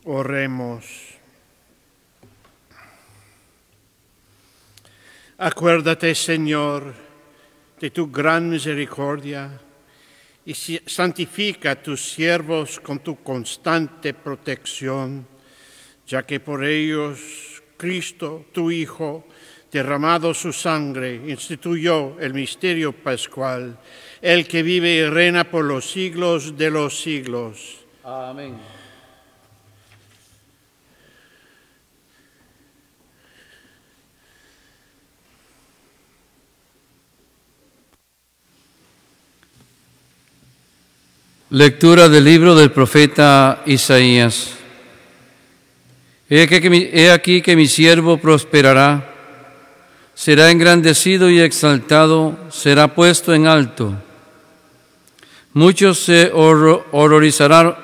Oremos. Acuérdate, Señor, de tu gran misericordia y santifica a tus siervos con tu constante protección, ya que por ellos Cristo, tu Hijo, derramado su sangre, instituyó el misterio pascual, el que vive y reina por los siglos de los siglos. Amén. Lectura del libro del profeta Isaías. He aquí que mi siervo prosperará, será engrandecido y exaltado, será puesto en alto. Muchos se horrorizaron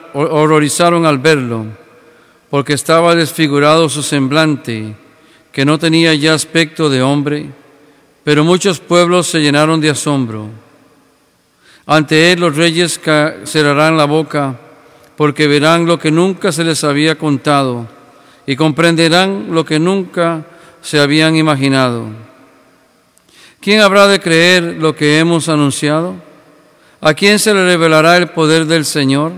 al verlo, porque estaba desfigurado su semblante, que no tenía ya aspecto de hombre, pero muchos pueblos se llenaron de asombro. Ante él los reyes cerrarán la boca, porque verán lo que nunca se les había contado y comprenderán lo que nunca se habían imaginado. ¿Quién habrá de creer lo que hemos anunciado? ¿A quién se le revelará el poder del Señor?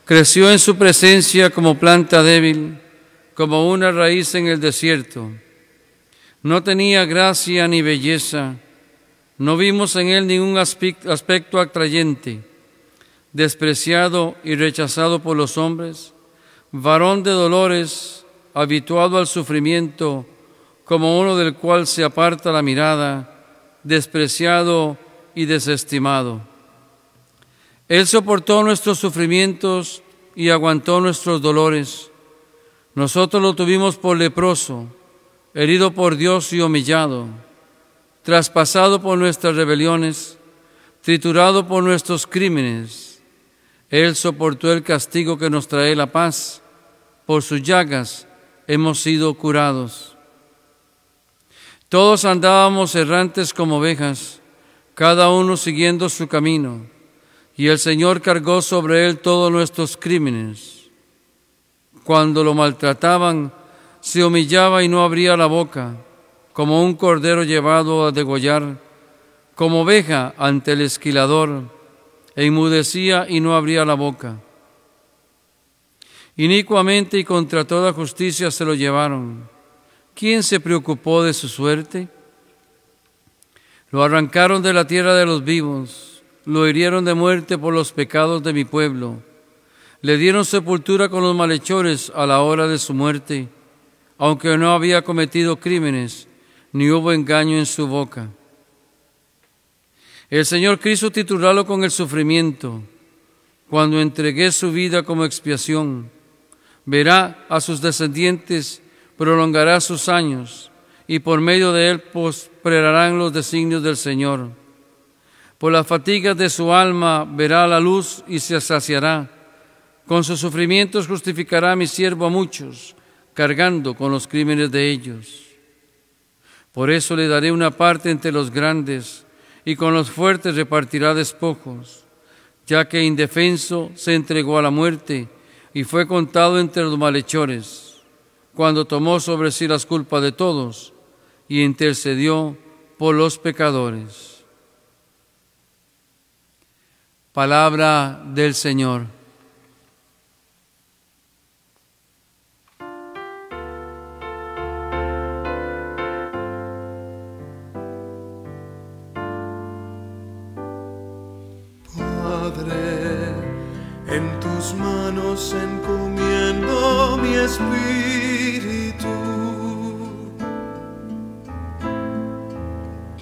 Creció en su presencia como planta débil, como una raíz en el desierto. No tenía gracia ni belleza. No vimos en él ningún aspecto atrayente, despreciado y rechazado por los hombres, varón de dolores, habituado al sufrimiento, como uno del cual se aparta la mirada, despreciado y desestimado. Él soportó nuestros sufrimientos y aguantó nuestros dolores. Nosotros lo tuvimos por leproso, herido por Dios y humillado, traspasado por nuestras rebeliones, triturado por nuestros crímenes. Él soportó el castigo que nos trae la paz. Por sus llagas hemos sido curados. Todos andábamos errantes como ovejas, cada uno siguiendo su camino, y el Señor cargó sobre él todos nuestros crímenes. Cuando lo maltrataban, se humillaba y no abría la boca, como un cordero llevado a degollar, como oveja ante el esquilador, enmudecía y no abría la boca. Inicuamente y contra toda justicia se lo llevaron. ¿Quién se preocupó de su suerte? Lo arrancaron de la tierra de los vivos, lo hirieron de muerte por los pecados de mi pueblo. Le dieron sepultura con los malhechores a la hora de su muerte, aunque no había cometido crímenes, ni hubo engaño en su boca. El Señor quiso titularlo con el sufrimiento, cuando entregué su vida como expiación. Verá a sus descendientes, prolongará sus años, y por medio de él prosperarán los designios del Señor. Por las fatigas de su alma verá la luz y se saciará. Con sus sufrimientos justificará a mi siervo a muchos, cargando con los crímenes de ellos. Por eso le daré una parte entre los grandes, y con los fuertes repartirá despojos, ya que indefenso se entregó a la muerte y fue contado entre los malhechores, cuando tomó sobre sí las culpas de todos y intercedió por los pecadores. Palabra del Señor. Padre, en tus manos encomiendo mi espíritu.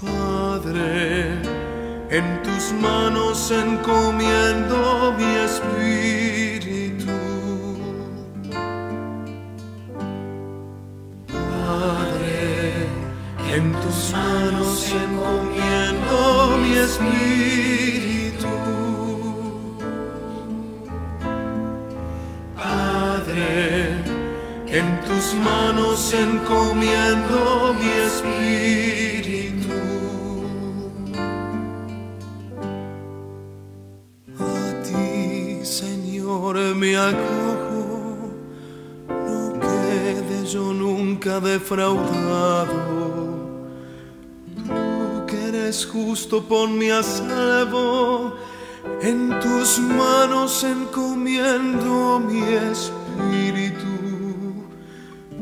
Padre, en tus manos encomiendo mi espíritu. Padre, en tus manos encomiendo mi espíritu. En tus manos encomiendo mi espíritu. A ti, Señor, me acojo, nunca defraudado. Tú que eres justo, ponme a salvo. En tus manos encomiendo mi espíritu.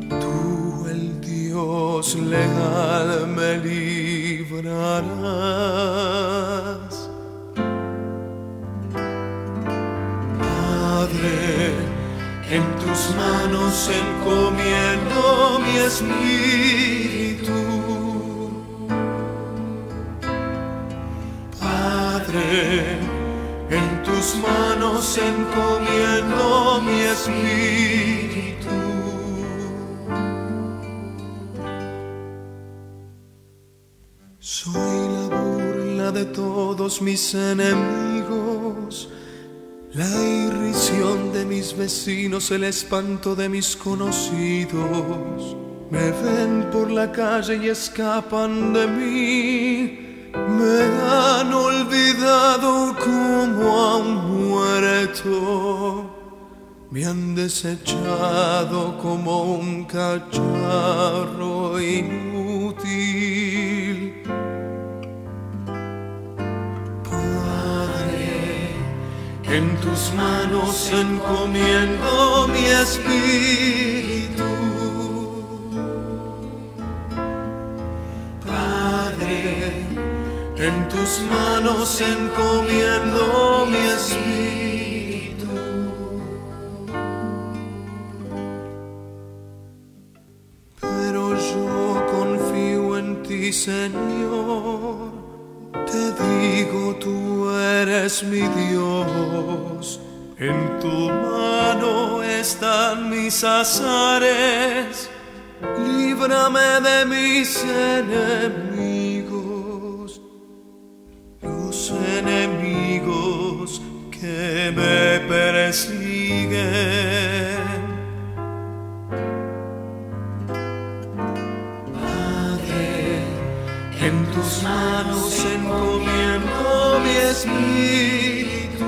Tú, el Dios leal, me librarás. Padre, en tus manos encomiendo mi espíritu. Padre, en tus manos encomiendo mi espíritu. Soy la burla de todos mis enemigos, la irrisión de mis vecinos, el espanto de mis conocidos. Me ven por la calle y escapan de mí. Me han olvidado como a un muerto. Me han desechado como un cacharro inútil. En tus manos encomiendo mi espíritu. Padre, en tus manos encomiendo mi espíritu. Pero yo confío en ti, Señor. Te digo, tú eres mi Dios. En tu mano están mis azares. Líbrame de mis enemigos, los enemigos que me persiguen. En tus manos encomiendo mi espíritu.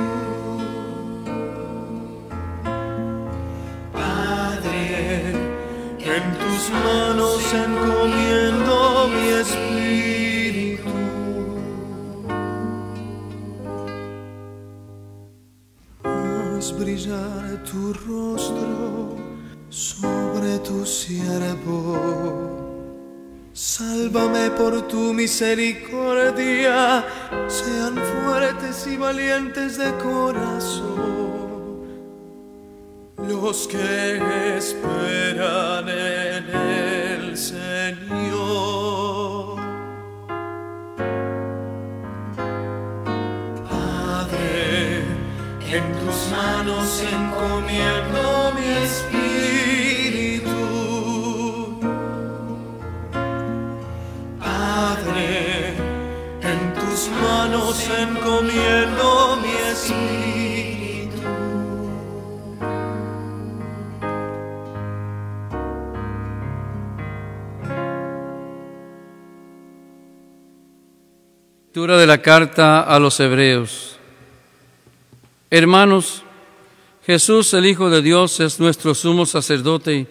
Padre, en tus manos encomiendo mi espíritu. Haz brillar tu rostro sobre tu siervo. Sálvame por tu misericordia, sean fuertes y valientes de corazón los que esperan en el Señor. Padre, en tus manos encomiendo mi espíritu. En tus manos encomiendo mi espíritu. Lectura de la carta a los Hebreos. Hermanos, Jesús, el Hijo de Dios, es nuestro sumo sacerdote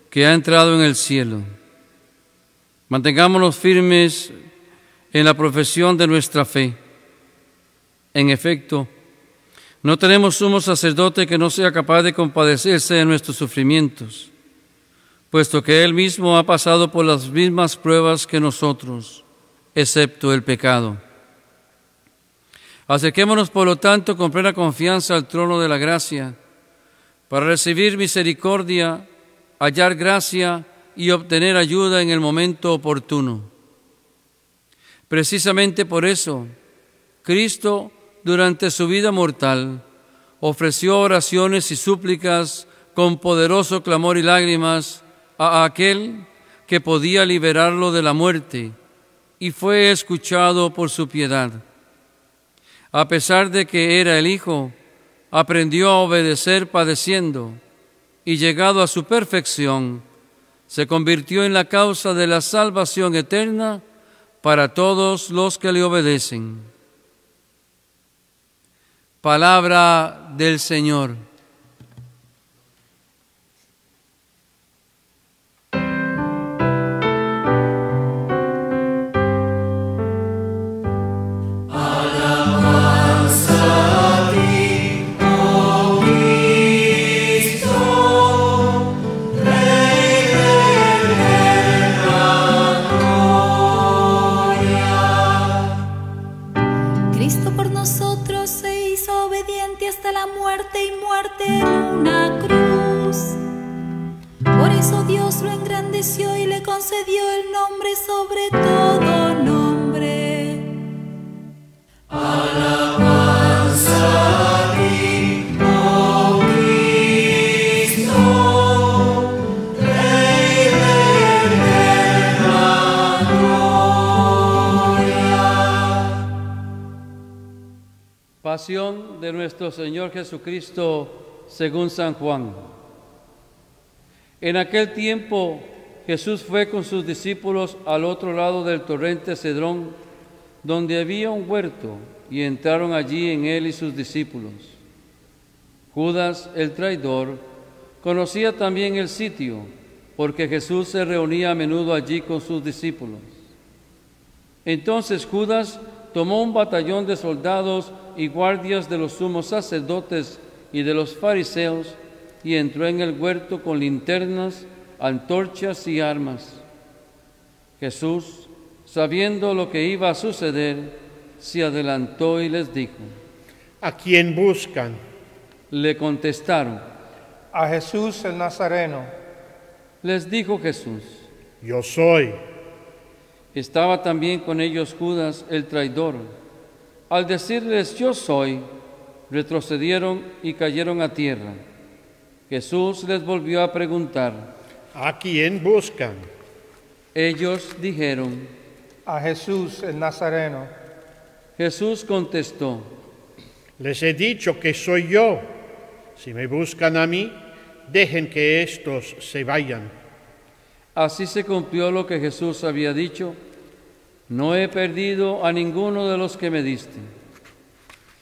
que ha entrado en el cielo. Mantengámonos firmes en la profesión de nuestra fe. En efecto, no tenemos sumo sacerdote que no sea capaz de compadecerse de nuestros sufrimientos, puesto que Él mismo ha pasado por las mismas pruebas que nosotros, excepto el pecado. Acerquémonos, por lo tanto, con plena confianza al trono de la gracia, para recibir misericordia, hallar gracia y obtener ayuda en el momento oportuno. Precisamente por eso, Cristo, durante su vida mortal, ofreció oraciones y súplicas con poderoso clamor y lágrimas a aquel que podía liberarlo de la muerte, y fue escuchado por su piedad. A pesar de que era el Hijo, aprendió a obedecer padeciendo, y llegado a su perfección, se convirtió en la causa de la salvación eterna para todos los que le obedecen. Palabra del Señor. juicio y le concedió el nombre sobre todo nombre. Alabanza a ti, oh Cristo, Rey de eterna gloria. Pasión de nuestro Señor Jesucristo según San Juan. En aquel tiempo Jesús fue con sus discípulos al otro lado del torrente Cedrón, donde había un huerto, y entraron allí en él y sus discípulos. Judas, el traidor, conocía también el sitio, porque Jesús se reunía a menudo allí con sus discípulos. Entonces Judas tomó un batallón de soldados y guardias de los sumos sacerdotes y de los fariseos, y entró en el huerto con linternas, antorchas y armas. Jesús, sabiendo lo que iba a suceder, se adelantó y les dijo: ¿A quién buscan? Le contestaron. A Jesús el Nazareno. Les dijo Jesús. Yo soy. Estaba también con ellos Judas, el traidor. Al decirles yo soy, retrocedieron y cayeron a tierra. Jesús les volvió a preguntar: ¿A quién buscan? Ellos dijeron: A Jesús el Nazareno. Jesús contestó: Les he dicho que soy yo. Si me buscan a mí, dejen que estos se vayan. Así se cumplió lo que Jesús había dicho: no he perdido a ninguno de los que me diste.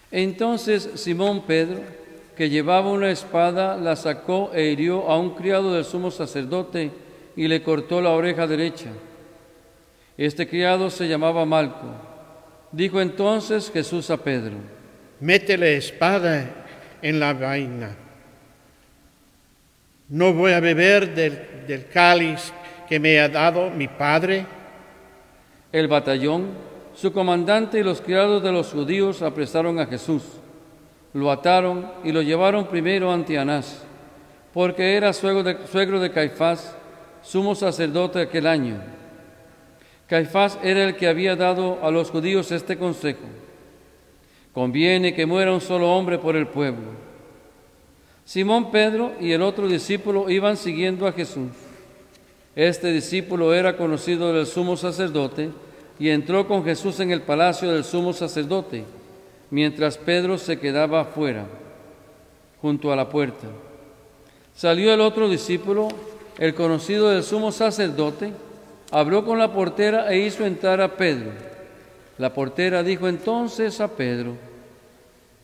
Entonces Simón Pedro, que llevaba una espada, la sacó e hirió a un criado del sumo sacerdote y le cortó la oreja derecha. Este criado se llamaba Malco. Dijo entonces Jesús a Pedro: Métele espada en la vaina. ¿No voy a beber del cáliz que me ha dado mi Padre? El batallón, su comandante y los criados de los judíos apresaron a Jesús. Lo ataron y lo llevaron primero ante Anás, porque era suegro de Caifás, sumo sacerdote aquel año. Caifás era el que había dado a los judíos este consejo: conviene que muera un solo hombre por el pueblo. Simón Pedro y el otro discípulo iban siguiendo a Jesús. Este discípulo era conocido del sumo sacerdote y entró con Jesús en el palacio del sumo sacerdote, mientras Pedro se quedaba afuera, junto a la puerta. Salió el otro discípulo, el conocido del sumo sacerdote, habló con la portera e hizo entrar a Pedro. La portera dijo entonces a Pedro: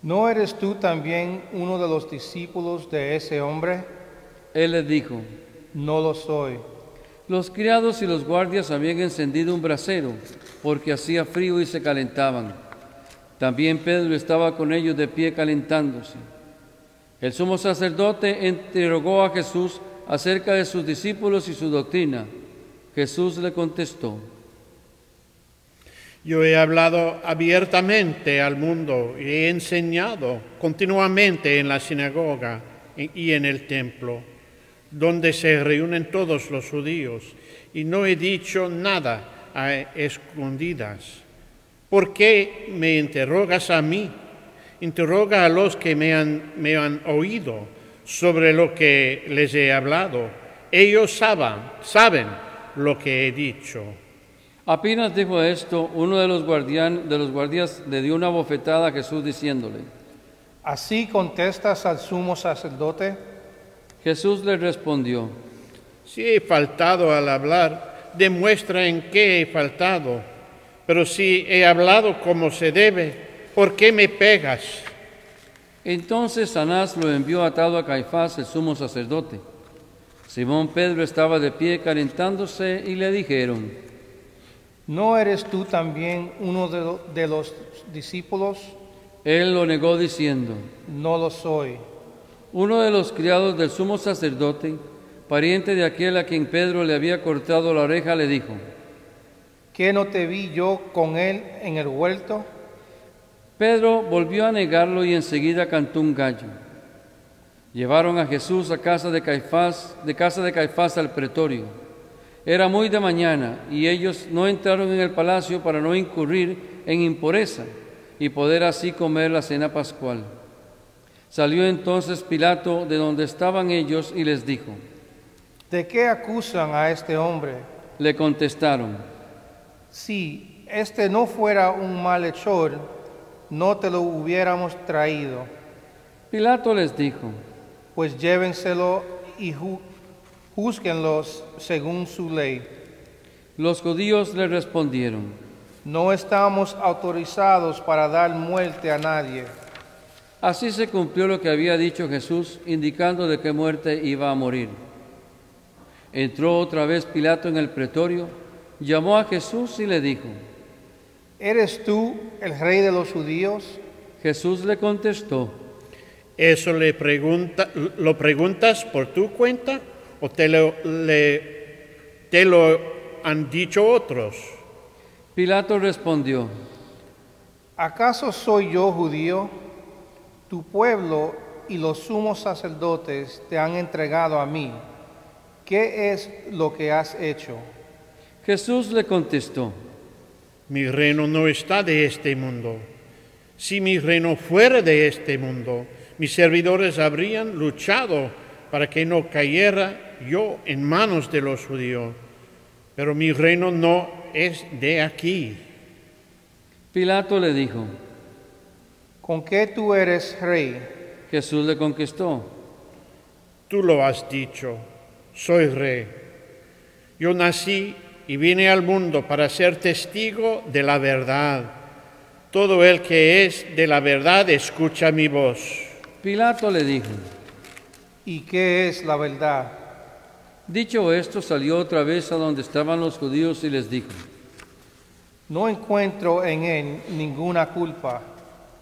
¿No eres tú también uno de los discípulos de ese hombre? Él le dijo: No lo soy. Los criados y los guardias habían encendido un brasero, porque hacía frío y se calentaban. También Pedro estaba con ellos de pie calentándose. El sumo sacerdote interrogó a Jesús acerca de sus discípulos y su doctrina. Jesús le contestó: Yo he hablado abiertamente al mundo y he enseñado continuamente en la sinagoga y en el templo, donde se reúnen todos los judíos, y no he dicho nada a escondidas. ¿Por qué me interrogas a mí? Interroga a los que me han oído sobre lo que les he hablado. Ellos saben lo que he dicho. Apenas dijo esto, uno de los guardias le dio una bofetada a Jesús diciéndole: ¿Así contestas al sumo sacerdote? Jesús le respondió: Si he faltado al hablar, demuestra en qué he faltado. Pero si he hablado como se debe, ¿por qué me pegas? Entonces Anás lo envió atado a Caifás, el sumo sacerdote. Simón Pedro estaba de pie calentándose y le dijeron: ¿No eres tú también uno de los discípulos? Él lo negó diciendo: No lo soy. Uno de los criados del sumo sacerdote, pariente de aquel a quien Pedro le había cortado la oreja, le dijo: ¿Qué no te vi yo con él en el huerto? Pedro volvió a negarlo y enseguida cantó un gallo. Llevaron a Jesús a casa de Caifás al pretorio. Era muy de mañana y ellos no entraron en el palacio para no incurrir en impureza y poder así comer la cena pascual. Salió entonces Pilato de donde estaban ellos y les dijo: ¿De qué acusan a este hombre? Le contestaron: Si este no fuera un malhechor, no te lo hubiéramos traído. Pilato les dijo: Pues llévenselo y júzguenlos según su ley. Los judíos le respondieron: No estamos autorizados para dar muerte a nadie. Así se cumplió lo que había dicho Jesús, indicando de qué muerte iba a morir. Entró otra vez Pilato en el pretorio, llamó a Jesús y le dijo: ¿Eres tú el rey de los judíos? Jesús le contestó: ¿Eso lo preguntas por tu cuenta o te lo han dicho otros? Pilato respondió: ¿Acaso soy yo judío? Tu pueblo y los sumos sacerdotes te han entregado a mí. ¿Qué es lo que has hecho? Jesús le contestó: Mi reino no está de este mundo. Si mi reino fuera de este mundo, mis servidores habrían luchado para que no cayera yo en manos de los judíos. Pero mi reino no es de aquí. Pilato le dijo: ¿Con qué tú eres rey? Jesús le contestó: Tú lo has dicho, soy rey. Yo nací y vine al mundo para ser testigo de la verdad. Todo el que es de la verdad escucha mi voz. Pilato le dijo: ¿Y qué es la verdad? Dicho esto, salió otra vez a donde estaban los judíos y les dijo: No encuentro en él ninguna culpa.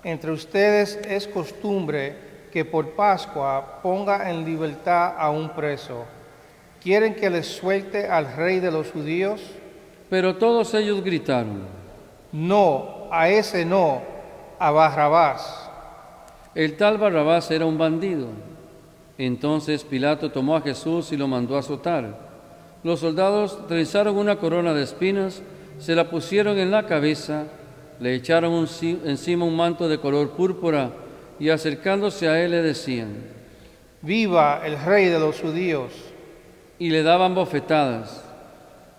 Entre ustedes es costumbre que por Pascua ponga en libertad a un preso. ¿Quieren que les suelte al rey de los judíos? Pero todos ellos gritaron: No, a ese no, a Barrabás. El tal Barrabás era un bandido. Entonces Pilato tomó a Jesús y lo mandó a azotar. Los soldados trenzaron una corona de espinas, se la pusieron en la cabeza, le echaron encima un manto de color púrpura y acercándose a él le decían: ¡Viva el rey de los judíos! Y le daban bofetadas.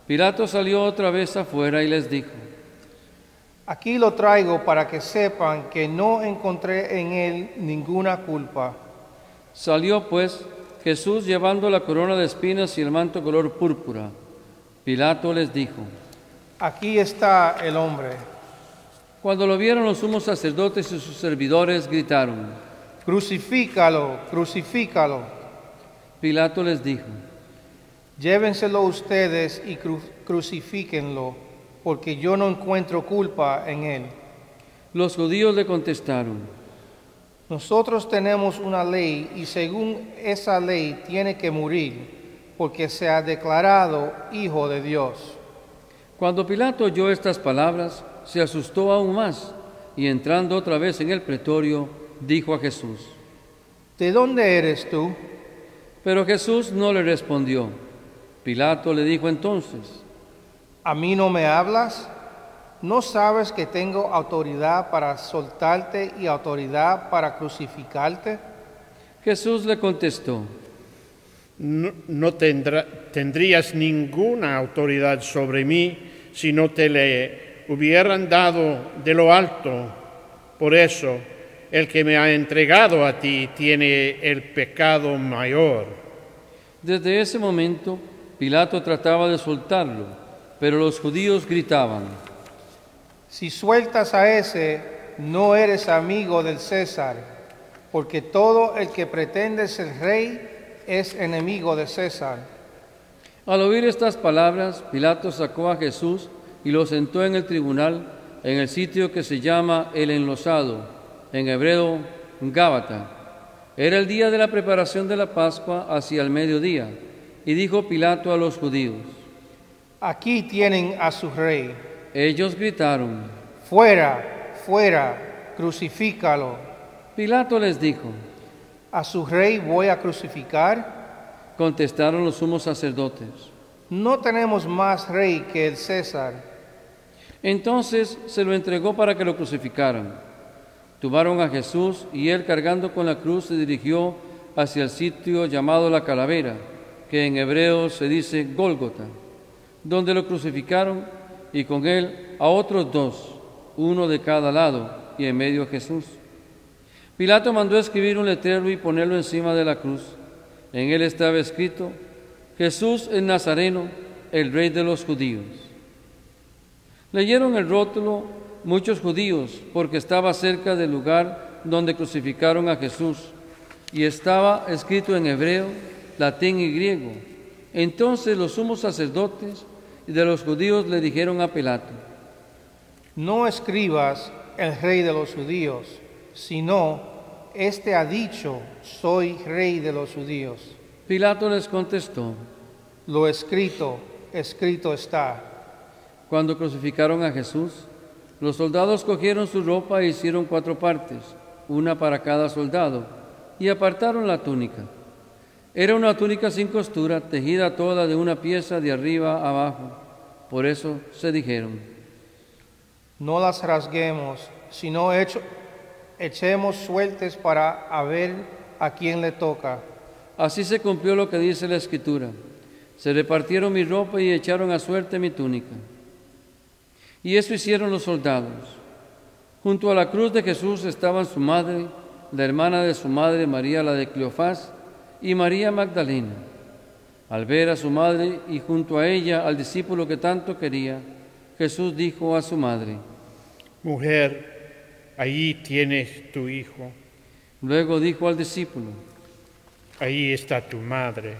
Pilato salió otra vez afuera y les dijo: Aquí lo traigo para que sepan que no encontré en él ninguna culpa. Salió pues Jesús llevando la corona de espinas y el manto color púrpura. Pilato les dijo: Aquí está el hombre. Cuando lo vieron los sumos sacerdotes y sus servidores gritaron: Crucifícalo, crucifícalo. Pilato les dijo: Llévenselo ustedes y crucifíquenlo, porque yo no encuentro culpa en él. Los judíos le contestaron: Nosotros tenemos una ley y según esa ley tiene que morir, porque se ha declarado Hijo de Dios. Cuando Pilato oyó estas palabras, se asustó aún más y entrando otra vez en el pretorio, dijo a Jesús: ¿De dónde eres tú? Pero Jesús no le respondió. Pilato le dijo entonces: ¿A mí no me hablas? ¿No sabes que tengo autoridad para soltarte y autoridad para crucificarte? Jesús le contestó: No tendrías ninguna autoridad sobre mí si no te le hubieran dado de lo alto. Por eso, el que me ha entregado a ti tiene el pecado mayor. Desde ese momento, Pilato trataba de soltarlo, pero los judíos gritaban: Si sueltas a ese, no eres amigo del César, porque todo el que pretende ser rey es enemigo de César. Al oír estas palabras, Pilato sacó a Jesús y lo sentó en el tribunal, en el sitio que se llama El Enlosado, en hebreo Gábata. Era el día de la preparación de la Pascua hacia el mediodía, y dijo Pilato a los judíos: Aquí tienen a su rey. Ellos gritaron: Fuera, fuera, crucifícalo. Pilato les dijo: ¿A su rey voy a crucificar? Contestaron los sumos sacerdotes: no tenemos más rey que el César. Entonces se lo entregó para que lo crucificaran. Tomaron a Jesús y él, cargando con la cruz, se dirigió hacia el sitio llamado la Calavera, que en hebreo se dice Gólgota, donde lo crucificaron, y con él a otros dos, uno de cada lado, y en medio a Jesús. Pilato mandó escribir un letrero y ponerlo encima de la cruz. En él estaba escrito: Jesús el Nazareno, el Rey de los judíos. Leyeron el rótulo muchos judíos, porque estaba cerca del lugar donde crucificaron a Jesús, y estaba escrito en hebreo, latín y griego. Entonces los sumos sacerdotes de los judíos le dijeron a Pilato: No escribas el Rey de los judíos, sino este ha dicho: soy Rey de los judíos. Pilato les contestó: Lo escrito, escrito está. Cuando crucificaron a Jesús, los soldados cogieron su ropa e hicieron 4 partes, una para cada soldado, y apartaron la túnica. Era una túnica sin costura, tejida toda de una pieza de arriba a abajo. Por eso se dijeron: No las rasguemos, sino echemos suertes para a ver a quién le toca. Así se cumplió lo que dice la Escritura: se repartieron mi ropa y echaron a suerte mi túnica. Y eso hicieron los soldados. Junto a la cruz de Jesús estaban su madre, la hermana de su madre María, la de Cleofás, y María Magdalena. Al ver a su madre y junto a ella al discípulo que tanto quería, Jesús dijo a su madre: Mujer, ahí tienes tu hijo, Luego dijo al discípulo: ahí está tu madre.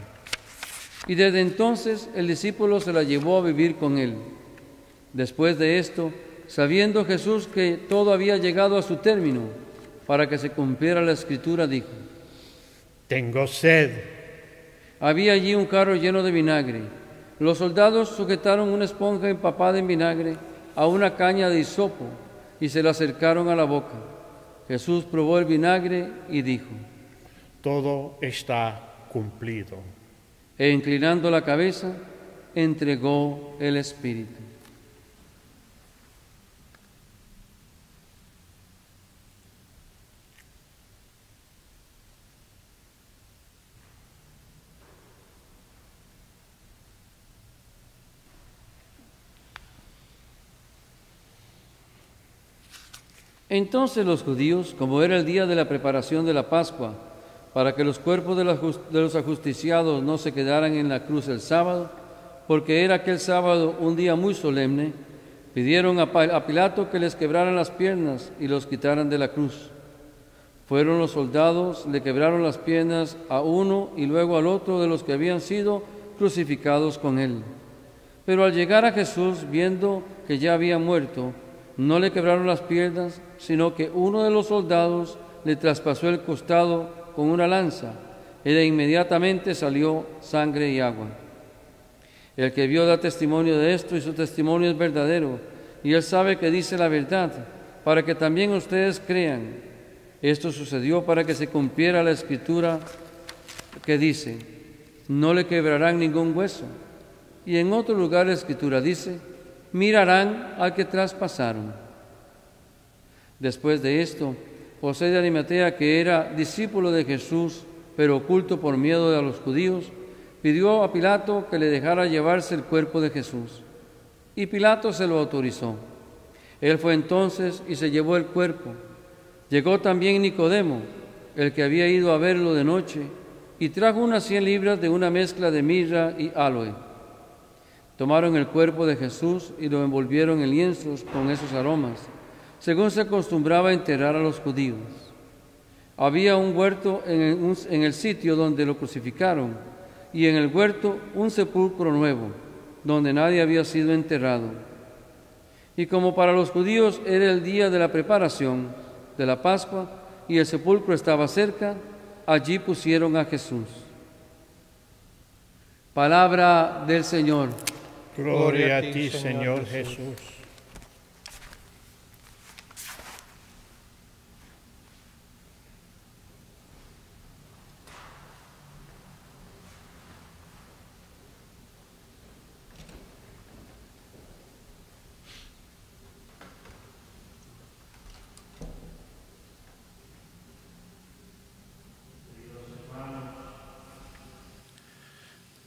Y desde entonces el discípulo se la llevó a vivir con él. Después de esto, sabiendo Jesús que todo había llegado a su término, para que se cumpliera la Escritura, dijo: Tengo sed. Había allí un jarro lleno de vinagre. Los soldados sujetaron una esponja empapada en vinagre a una caña de hisopo y se la acercaron a la boca. Jesús probó el vinagre y dijo: Todo está cumplido. E inclinando la cabeza, entregó el Espíritu. Entonces los judíos, como era el día de la preparación de la Pascua, para que los cuerpos de los ajusticiados no se quedaran en la cruz el sábado, porque era aquel sábado un día muy solemne, pidieron a Pilato que les quebraran las piernas y los quitaran de la cruz. Fueron los soldados, le quebraron las piernas a uno y luego al otro de los que habían sido crucificados con él. Pero al llegar a Jesús, viendo que ya había muerto, no le quebraron las piernas, sino que uno de los soldados le traspasó el costado con una lanza, y de inmediatamente salió sangre y agua. El que vio da testimonio de esto, y su testimonio es verdadero, y él sabe que dice la verdad, para que también ustedes crean. Esto sucedió para que se cumpliera la Escritura que dice: no le quebrarán ningún hueso. Y en otro lugar la Escritura dice: mirarán al que traspasaron. Después de esto, José de Arimatea, que era discípulo de Jesús, pero oculto por miedo de los judíos, pidió a Pilato que le dejara llevarse el cuerpo de Jesús. Y Pilato se lo autorizó. Él fue entonces y se llevó el cuerpo. Llegó también Nicodemo, el que había ido a verlo de noche, y trajo unas 100 libras de una mezcla de mirra y áloe. Tomaron el cuerpo de Jesús y lo envolvieron en lienzos con esos aromas, según se acostumbraba a enterrar a los judíos. Había un huerto en el sitio donde lo crucificaron, y en el huerto un sepulcro nuevo, donde nadie había sido enterrado. Y como para los judíos era el día de la preparación de la Pascua, y el sepulcro estaba cerca, allí pusieron a Jesús. Palabra del Señor. Gloria a ti, Señor Jesús.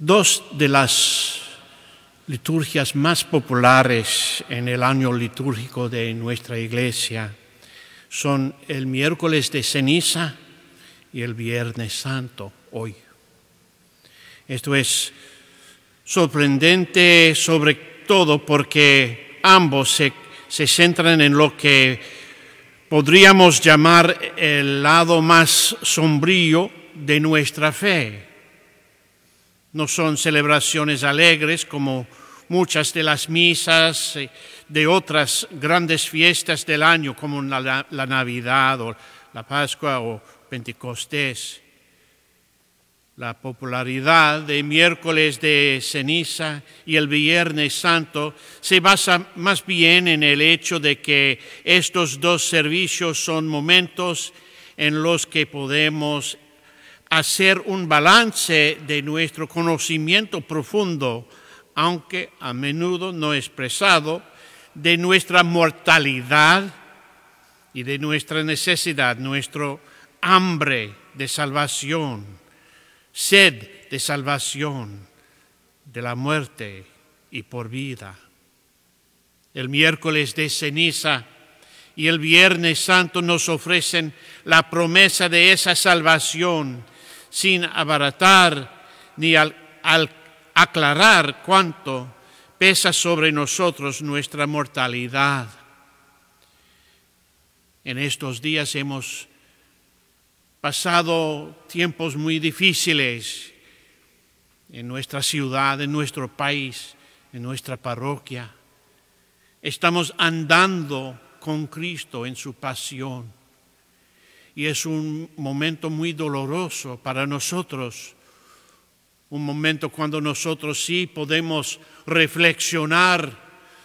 Dos de las liturgias más populares en el año litúrgico de nuestra iglesia son el miércoles de ceniza y el Viernes Santo, hoy. Esto es sorprendente sobre todo porque ambos se centran en lo que podríamos llamar el lado más sombrío de nuestra fe. No son celebraciones alegres como muchas de las misas de otras grandes fiestas del año, como la Navidad o la Pascua o Pentecostés. La popularidad de miércoles de ceniza y el Viernes Santo se basa más bien en el hecho de que estos dos servicios son momentos en los que podemos hacer un balance de nuestro conocimiento profundo, aunque a menudo no expresado, de nuestra mortalidad y de nuestra necesidad, nuestro hambre de salvación, sed de salvación de la muerte y por vida. El miércoles de ceniza y el Viernes Santo nos ofrecen la promesa de esa salvación sin abaratar ni aclarar cuánto pesa sobre nosotros nuestra mortalidad. En estos días hemos pasado tiempos muy difíciles en nuestra ciudad, en nuestro país, en nuestra parroquia. Estamos andando con Cristo en su pasión y es un momento muy doloroso para nosotros, un momento cuando nosotros sí podemos reflexionar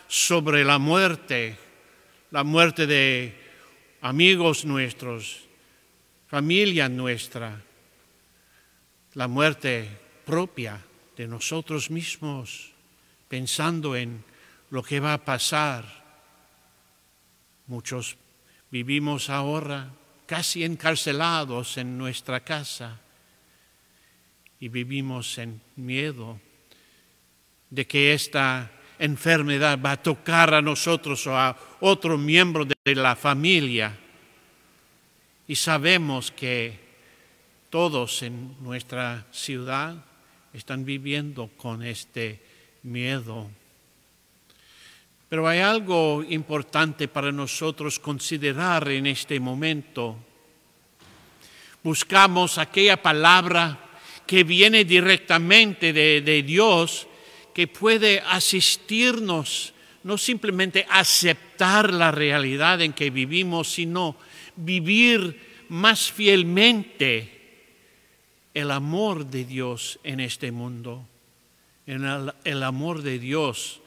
sobre la muerte de amigos nuestros, familia nuestra, la muerte propia de nosotros mismos, pensando en lo que va a pasar. Muchos vivimos ahora casi encarcelados en nuestra casa y vivimos en miedo de que esta enfermedad va a tocar a nosotros o a otro miembro de la familia. Y sabemos que todos en nuestra ciudad están viviendo con este miedo. Pero hay algo importante para nosotros considerar en este momento. Buscamos aquella palabra que viene directamente de Dios, que puede asistirnos, no simplemente aceptar la realidad en que vivimos, sino vivir más fielmente el amor de Dios en este mundo, el amor de Dios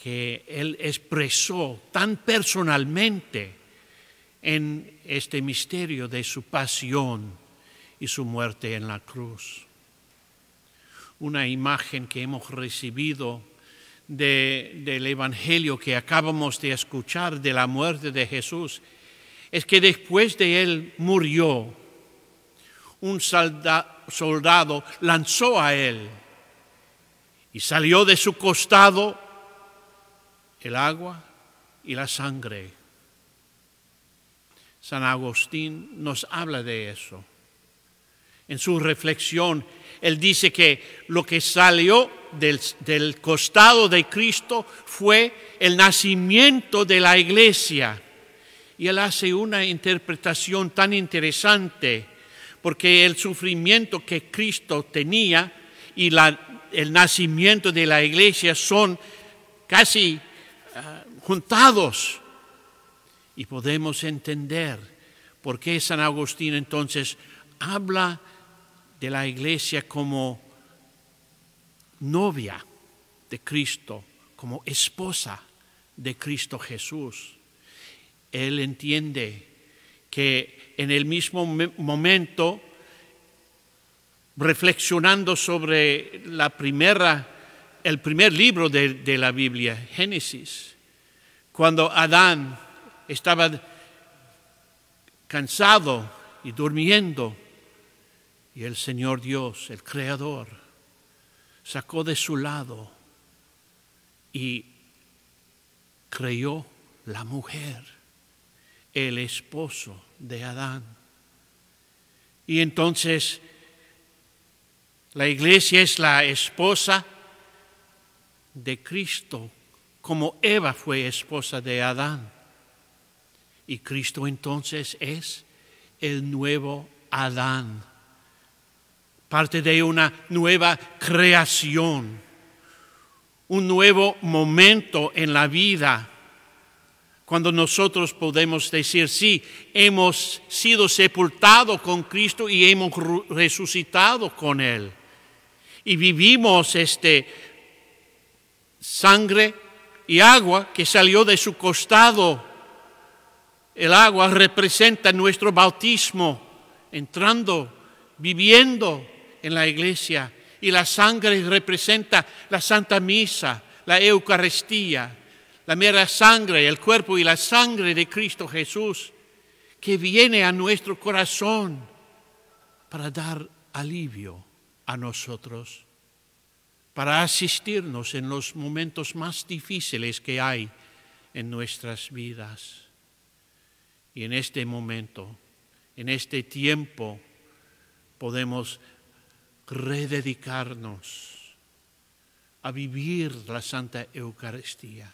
que Él expresó tan personalmente en este misterio de su pasión y su muerte en la cruz. Una imagen que hemos recibido del Evangelio que acabamos de escuchar de la muerte de Jesús es que después de Él murió, un soldado lanzó a Él y salió de su costado el agua y la sangre. San Agustín nos habla de eso. En su reflexión, él dice que lo que salió del costado de Cristo fue el nacimiento de la iglesia. Y él hace una interpretación tan interesante, porque el sufrimiento que Cristo tenía y el nacimiento de la iglesia son casi juntados. Y podemos entender por qué San Agustín entonces habla de la iglesia como novia de Cristo, como esposa de Cristo Jesús. Él entiende que en el mismo momento, reflexionando sobre el primer libro de la Biblia, Génesis, cuando Adán estaba cansado y durmiendo, y el Señor Dios, el Creador, sacó de su lado y creó la mujer, el esposo de Adán. Y entonces la iglesia es la esposa de Cristo, como Eva fue esposa de Adán. Y Cristo entonces es el nuevo Adán, parte de una nueva creación, un nuevo momento en la vida, cuando nosotros podemos decir, sí, hemos sido sepultados con Cristo y hemos resucitado con Él. Y vivimos sangre y agua que salió de su costado. El agua representa nuestro bautismo, entrando, viviendo en la iglesia. Y la sangre representa la Santa Misa, la Eucaristía, la mera sangre, el cuerpo y la sangre de Cristo Jesús, que viene a nuestro corazón para dar alivio a nosotros, para asistirnos en los momentos más difíciles que hay en nuestras vidas. Y en este momento, en este tiempo, podemos rededicarnos a vivir la Santa Eucaristía,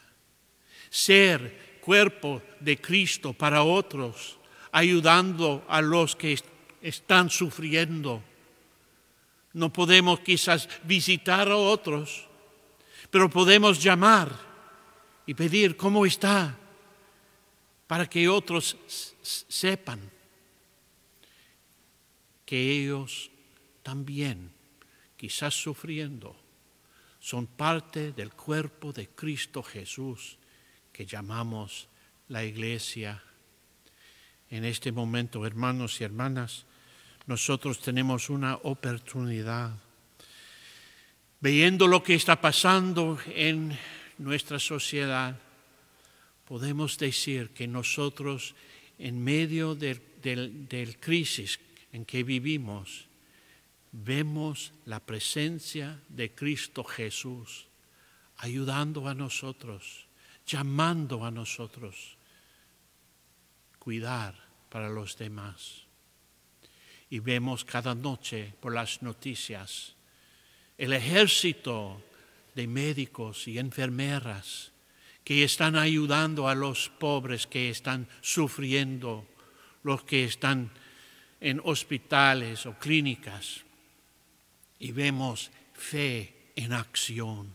ser cuerpo de Cristo para otros, ayudando a los que están sufriendo. No podemos quizás visitar a otros, pero podemos llamar y pedir cómo está, para que otros sepan que ellos también, quizás sufriendo, son parte del cuerpo de Cristo Jesús que llamamos la iglesia. En este momento, hermanos y hermanas, nosotros tenemos una oportunidad. Viendo lo que está pasando en nuestra sociedad, podemos decir que nosotros, en medio del crisis en que vivimos, vemos la presencia de Cristo Jesús ayudando a nosotros, llamando a nosotros, cuidar para los demás. Y vemos cada noche por las noticias el ejército de médicos y enfermeras que están ayudando a los pobres que están sufriendo, los que están en hospitales o clínicas. Y vemos fe en acción.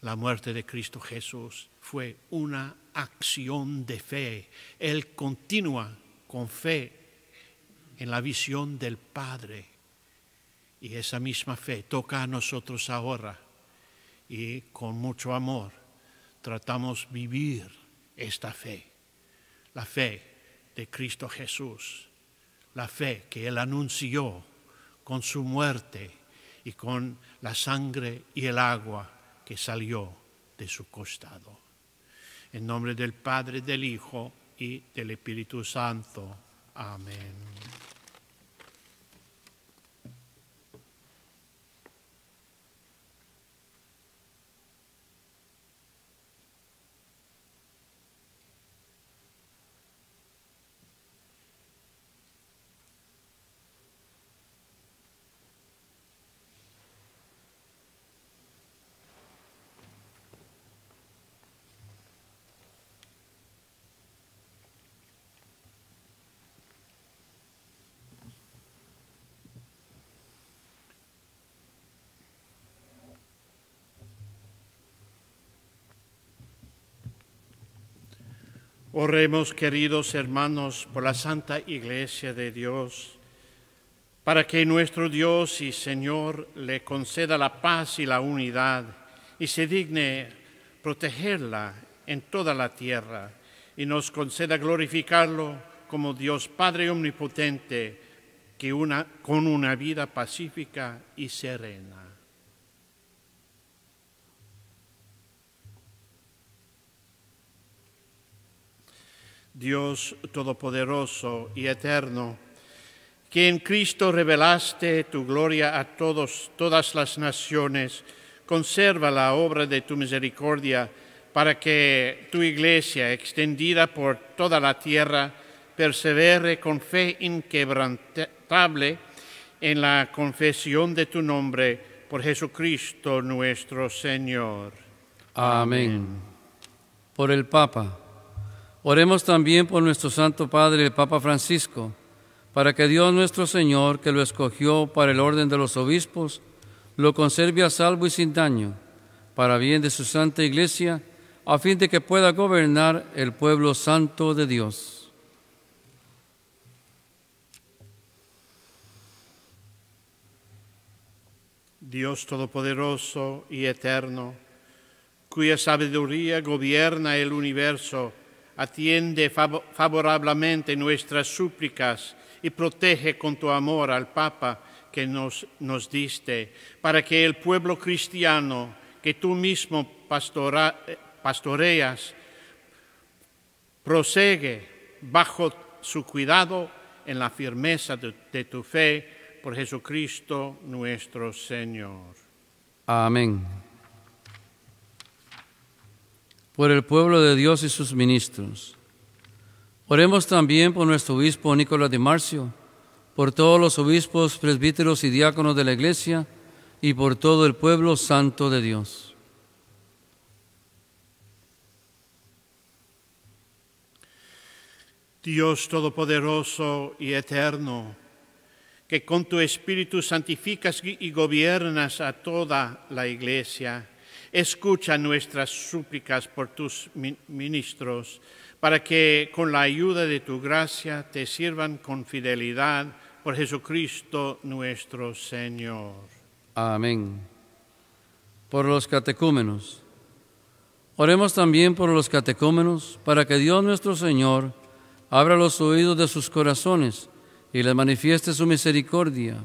La muerte de Cristo Jesús fue una acción de fe. Él continúa con fe en la visión del Padre. Y esa misma fe toca a nosotros ahora. Y con mucho amor tratamos de vivir esta fe. La fe de Cristo Jesús. La fe que Él anunció con su muerte y con la sangre y el agua que salió de su costado. En nombre del Padre, del Hijo y del Espíritu Santo. Amén. Oremos, queridos hermanos, por la Santa Iglesia de Dios, para que nuestro Dios y Señor le conceda la paz y la unidad y se digne protegerla en toda la tierra y nos conceda glorificarlo como Dios Padre omnipotente, con una vida pacífica y serena. Dios Todopoderoso y Eterno, que en Cristo revelaste tu gloria a todas las naciones, conserva la obra de tu misericordia para que tu Iglesia, extendida por toda la tierra, persevere con fe inquebrantable en la confesión de tu nombre, por Jesucristo nuestro Señor. Amén. Por el Papa. Oremos también por nuestro Santo Padre, el Papa Francisco, para que Dios nuestro Señor, que lo escogió para el orden de los obispos, lo conserve a salvo y sin daño, para bien de su Santa Iglesia, a fin de que pueda gobernar el pueblo santo de Dios. Dios Todopoderoso y Eterno, cuya sabiduría gobierna el universo, atiende favorablemente nuestras súplicas y protege con tu amor al Papa que nos diste, para que el pueblo cristiano que tú mismo pastoreas prosegue bajo su cuidado en la firmeza de tu fe, por Jesucristo nuestro Señor. Amén. Por el pueblo de Dios y sus ministros. Oremos también por nuestro obispo Nicolás de Marcio, por todos los obispos, presbíteros y diáconos de la Iglesia, y por todo el pueblo santo de Dios. Dios Todopoderoso y Eterno, que con tu Espíritu santificas y gobiernas a toda la Iglesia, escucha nuestras súplicas por tus ministros, para que con la ayuda de tu gracia te sirvan con fidelidad por Jesucristo nuestro Señor. Amén. Por los catecúmenos. Oremos también por los catecúmenos, para que Dios nuestro Señor abra los oídos de sus corazones y les manifieste su misericordia,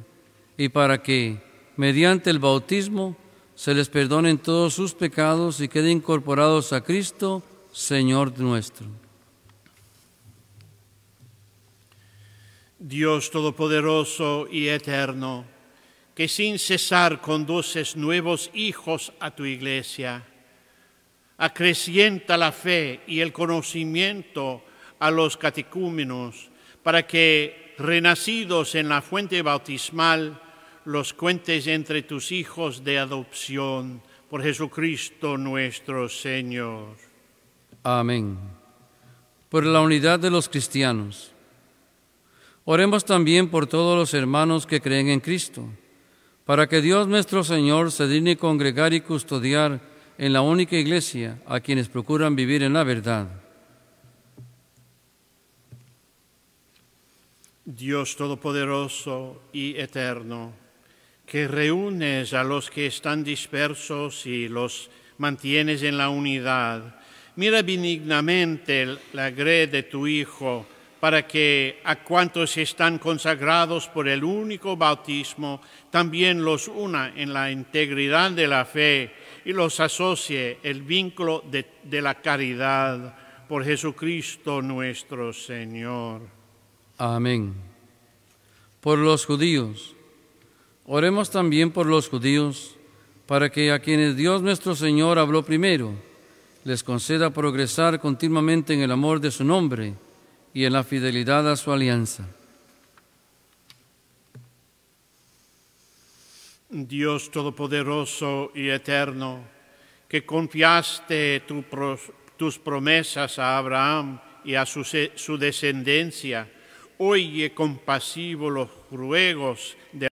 y para que, mediante el bautismo, se les perdonen todos sus pecados y queden incorporados a Cristo, Señor nuestro. Dios Todopoderoso y Eterno, que sin cesar conduces nuevos hijos a tu Iglesia, acrecienta la fe y el conocimiento a los catecúmenos, para que, renacidos en la fuente bautismal, los cuentes entre tus hijos de adopción, por Jesucristo nuestro Señor. Amén. Por la unidad de los cristianos. Oremos también por todos los hermanos que creen en Cristo, para que Dios nuestro Señor se digne congregar y custodiar en la única Iglesia a quienes procuran vivir en la verdad. Dios Todopoderoso y Eterno, que reúnes a los que están dispersos y los mantienes en la unidad, mira benignamente la grey de tu Hijo, para que a cuantos están consagrados por el único bautismo, también los una en la integridad de la fe y los asocie el vínculo de la caridad, por Jesucristo nuestro Señor. Amén. Por los judíos. Oremos también por los judíos, para que a quienes Dios nuestro Señor habló primero, les conceda progresar continuamente en el amor de su nombre y en la fidelidad a su alianza. Dios Todopoderoso y Eterno, que confiaste tus promesas a Abraham y a su descendencia, oye compasivo los ruegos de